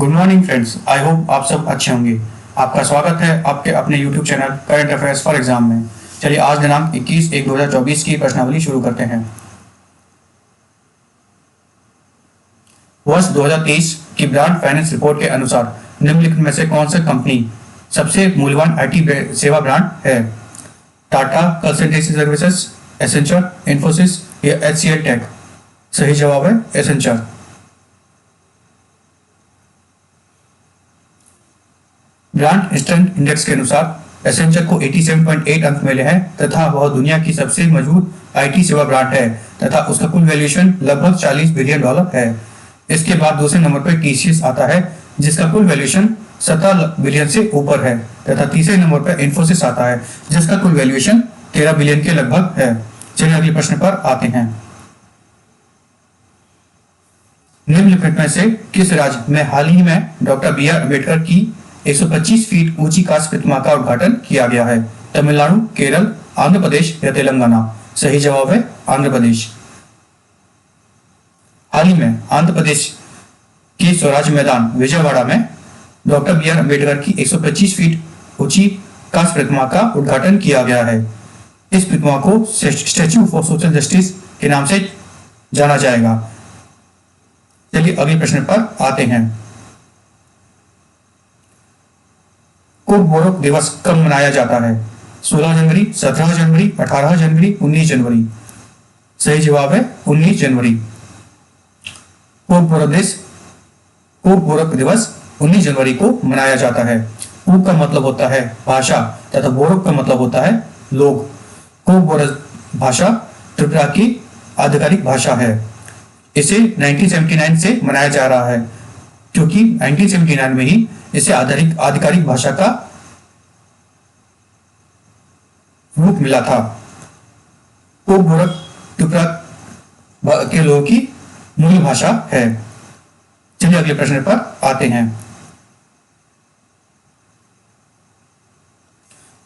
Good morning friends, I hope आप सब अच्छे होंगे। आपका स्वागत है आपके अपने YouTube channel current affairs for exam में। चलिए आज दिनांक 21/1/2024 की प्रश्नावली शुरू करते हैं। वर्ष 2023 की ब्रांड फाइनेंस रिपोर्ट के अनुसार निम्नलिखित में से कौन सा कंपनी सबसे मूल्यवान आईटी सेवा ब्रांड है? Tata consultancy services, Accenture, Infosys या एचसीएल टेक? सही जवाब है एसेंचर। ब्रांड स्ट्रेंथ इंडेक्स के अनुसार एसेंचर को 87.8 अंक मिले हैं तथा वह दुनिया की सबसे मजबूत आईटी सेवा ब्रांड है तथा उसका कुल वैल्यूएशन लगभग $40 बिलियन है। इसके बाद दूसरे नंबर पर टीसीएस आता है जिसका कुल वैल्यूएशन 17 बिलियन से ऊपर है तथा तीसरे नंबर पर इन्फोसिस आता है जिसका कुल वैल्यूएशन 13 बिलियन के लगभग है। चलिए अगले प्रश्न पर आते हैं। निम्नलिखित में से किस राज्य में हाल ही में डॉक्टर बी.आर. अम्बेडकर की 125 फीट ऊंची कांस्य प्रतिमा का उद्घाटन किया गया है? तमिलनाडु, केरल, आंध्र प्रदेश या तेलंगाना? सही जवाब है आंध्र प्रदेश। हाल ही में आंध्र प्रदेश के स्वराज मैदान विजयवाड़ा में डॉक्टर बी.आर. अम्बेडकर की 125 फीट ऊंची कांस्य प्रतिमा का उद्घाटन किया गया है। इस प्रतिमा को स्टैच्यू फॉर सोशल जस्टिस के नाम से जाना जाएगा। चलिए अगले प्रश्न पर आते हैं। कुल बोरोक दिवस कब मनाया जाता है? 16 जनवरी, 17 जनवरी, 18 जनवरी, 19 जनवरी? सही जवाब है 19 जनवरी। कुल बोरोक दिवस 19 जनवरी को मनाया जाता है। कुल का मतलब होता है भाषा तथा बोरोक का मतलब होता है लोग। कुल बोरोक भाषा त्रिपुरा की आधिकारिक भाषा है। इसे 1979 से मनाया जा रहा है क्योंकि 1979 में ही इसे आधिकारिक भाषा का रूप मिला था। कुल बोरोक त्रिपुरा के लोगों की मूल भाषा है। चलिए अगले प्रश्न पर आते हैं।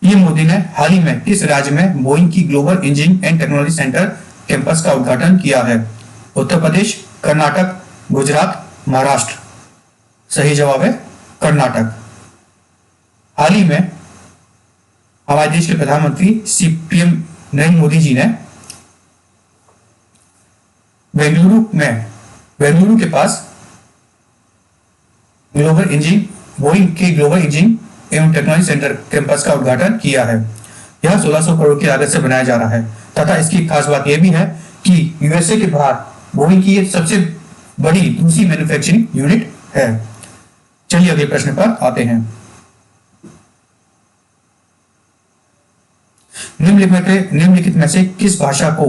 ये मोदी ने हाल ही में किस राज्य में बोइंग की global engineering and technology centre campus का उद्घाटन किया है? उत्तर प्रदेश, कर्नाटक, गुजरात, महाराष्ट्र? सही जवाब है कर्नाटक। हाल ही में हमारे देश के प्रधानमंत्री पीएम नरेंद्र मोदी जी ने बेंगलुरु के पास बोइंग के ग्लोबल इंजीनियरिंग एवं टेक्नोलॉजी सेंटर कैंपस का उद्घाटन किया है। यह 1600 करोड़ की लागत से बनाया जा रहा है तथा इसकी खास बात यह भी है कि यूएसए के बाहर बोइंग की सबसे बड़ी दूसरी मैन्युफैक्चरिंग यूनिट है। चलिए अगले प्रश्न पर आते हैं। निम्नलिखित में से किस भाषा को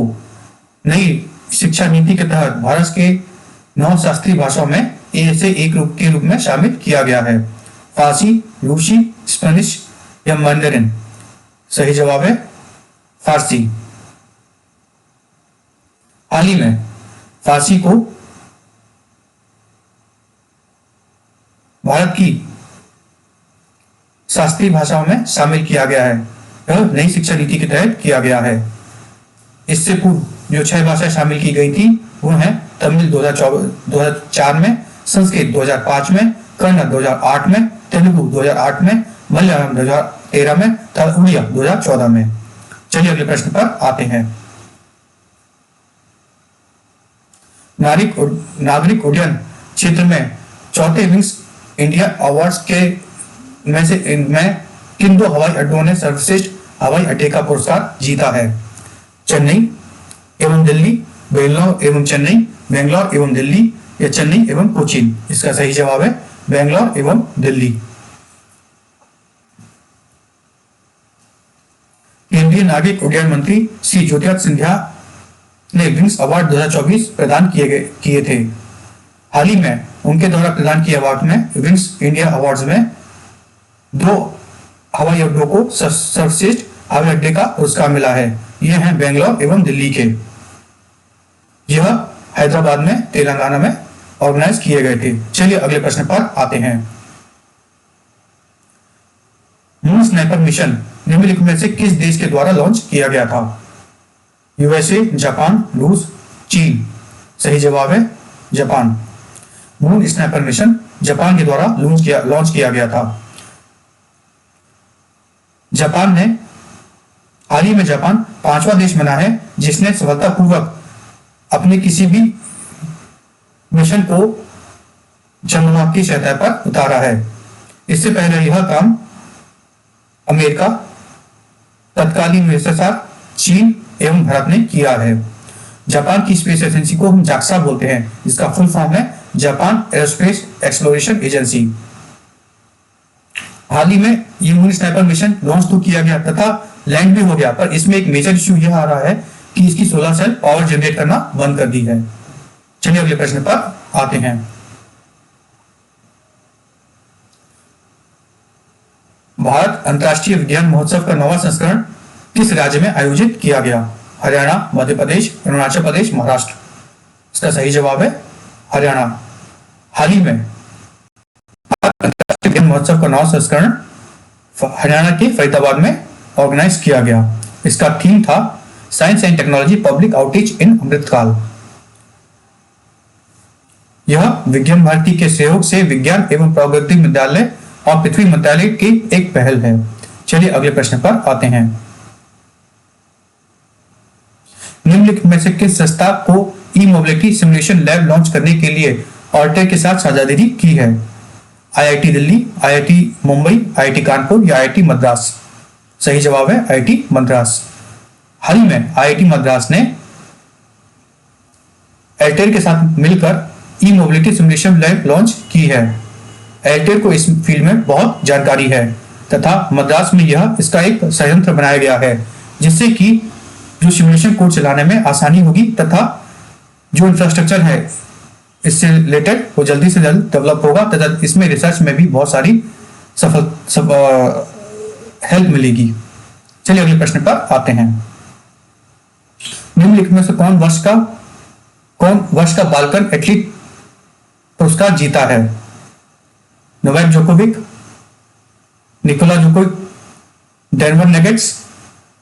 नई शिक्षा नीति के तहत भारत के 9 शास्त्रीय भाषाओं में एक रूप के रूप में शामिल किया गया है? फारसी, रूसी, स्पेनिश या मैंडरिन? सही जवाब है फारसी। हाल ही में फारसी को भारत की शास्त्रीय भाषाओं में शामिल किया गया है। यह नई शिक्षा नीति के तहत किया गया है। इससे पूर्व जो 6 भाषाएं शामिल की गई थी वो हैं तमिल 2004 में, संस्कृत 2005 में, कन्नड़ 2008 में, तेलुगु 2008 में, मलयालम 2013 में तथा उड़िया 2014 में। चलिए अगले प्रश्न पर आते हैं। नागरिक उड्डयन क्षेत्र में चौथे विंग्स इंडिया अवार्ड्स के में किन 2 हवाई अड्डों ने सर्वश्रेष्ठ हवाई अड्डे का पुरस्कार जीता है? चेन्नई एवं दिल्ली, बेंगलोर एवं चेन्नई, बेंगलोर एवं दिल्ली या चेन्नई एवं कोचीन? इसका सही जवाब है बेंगलोर एवं दिल्ली। केंद्रीय नागरिक उड्डयन मंत्री श्री ज्योतिरादित्य सिंधिया ने विंग्स अवार्ड 2024 प्रदान किए थे। हाल ही में उनके द्वारा प्रदान किए अवार्ड में विंग्स इंडिया अवार्ड्स में 2 हवाई अड्डों को सर्वश्रेष्ठ हवाई अड्डे का पुरस्कार मिला है। यह हैं बेंगलोर एवं दिल्ली के। यह हैदराबाद में, तेलंगाना में ऑर्गेनाइज किए गए थे। चलिए अगले प्रश्न पर आते हैं। मून स्नाइपर मिशन निम्नलिखित में से किस देश के द्वारा लॉन्च किया गया था? यूएसए, जापान, रूस, चीन? सही जवाब है Japan. Moon sniper mission Japan के द्वारा लॉन्च किया गया था। जापान ने हाल ही में जापान 5वां देश बना है जिसने सफलतापूर्वक अपने किसी भी मिशन को चंद्रमा की सतह पर उतारा है। इससे पहले यह काम अमेरिका, तत्कालीन यूएसएसआर, चीन एवं भारत ने किया है। जापान की स्पेस एजेंसी को हम जाक्सा बोलते हैं, इसका फुल फॉर्म है जापान एरोस्पेस एक्सप्लोरेशन एजेंसी। हाल ही में ये मून स्नाइपर मिशन लॉन्च तो किया गया तथा लैंड भी हो गया, पर इसमें एक मेजर इश्यू यह आ रहा है कि इसकी सोलर सेल पावर जनरेट करना बंद कर दी है। चलिए अगले प्रश्न पर आते हैं। भारत अंतर्राष्ट्रीय विज्ञान महोत्सव का 9वां संस्करण किस राज्य में आयोजित किया गया? हरियाणा, मध्य प्रदेश, अरुणाचल प्रदेश, महाराष्ट्र। इसका सही जवाब है हरियाणा। हाल ही में अंतर्राष्ट्रीय विज्ञान महोत्सव का 9वां संस्करण हरियाणा के फरीदाबाद में ऑर्गेनाइज किया गया। इसका थीम था science and technology public outreach in Amritkaal. यह विज्ञान भारती के सहयोग से विज्ञान एवं प्रौद्योगिकी विद्यालय और पृथ्वी मंत्रालय की एक पहल है। चलिए अगले प्रश्न पर आते हैं। निम्नलिखित में से किस संस्था को ई मोबिलिटी सिमुलेशन लैब लॉन्च करने के लिए ऑर्टेर के साथ साझेदारी की है? IIT Delhi, IIT Mumbai, IIT Kanpur या आईआईटी मद्रास? सही जवाब है आईआईटी मद्रास। हाल ही में आईआईटी मद्रास ने एयरटेल के साथ मिलकर ई मोबिलिटी सिमुलेशन लैब लॉन्च की है। एयरटेल को इस फील्ड में बहुत जानकारी है तथा मद्रास में इसका एक संयंत्र बनाया गया है जिससे कि जो सिमुलेशन कोड चलाने में आसानी होगी तथा जो इंफ्रास्ट्रक्चर है इससे रिलेटेड वो जल्दी से जल्द डेवलप होगा तथा इसमें रिसर्च में भी बहुत सारी हेल्प मिलेगी। चलिए अगले प्रश्न पर आते हैं। निम्नलिखित में से कौन वर्ष का बाल्कन एथलीट पुरस्कार जीता है? Novak Djokovic, Nikola Jokic, Denver Nuggets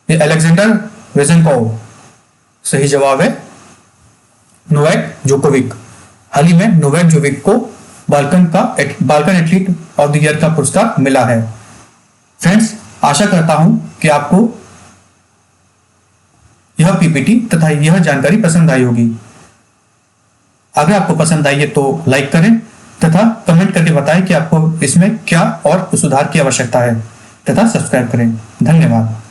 या अलेक्जेंडर वेजेनकोव? सही जवाब है नोवाक जोकोविक। हाल ही में नोवाक जोकोविक को Balkan athlete of the year का पुरस्कार मिला है। फ्रेंड्स, आशा करता हूं कि आपको यह पीपीटी तथा यह जानकारी पसंद आई होगी। अगर आपको पसंद आई है तो लाइक करें तथा कमेंट करके बताएं कि आपको इसमें क्या और सुधार की आवश्यकता है तथा सब्सक्राइब करें। धन्यवाद।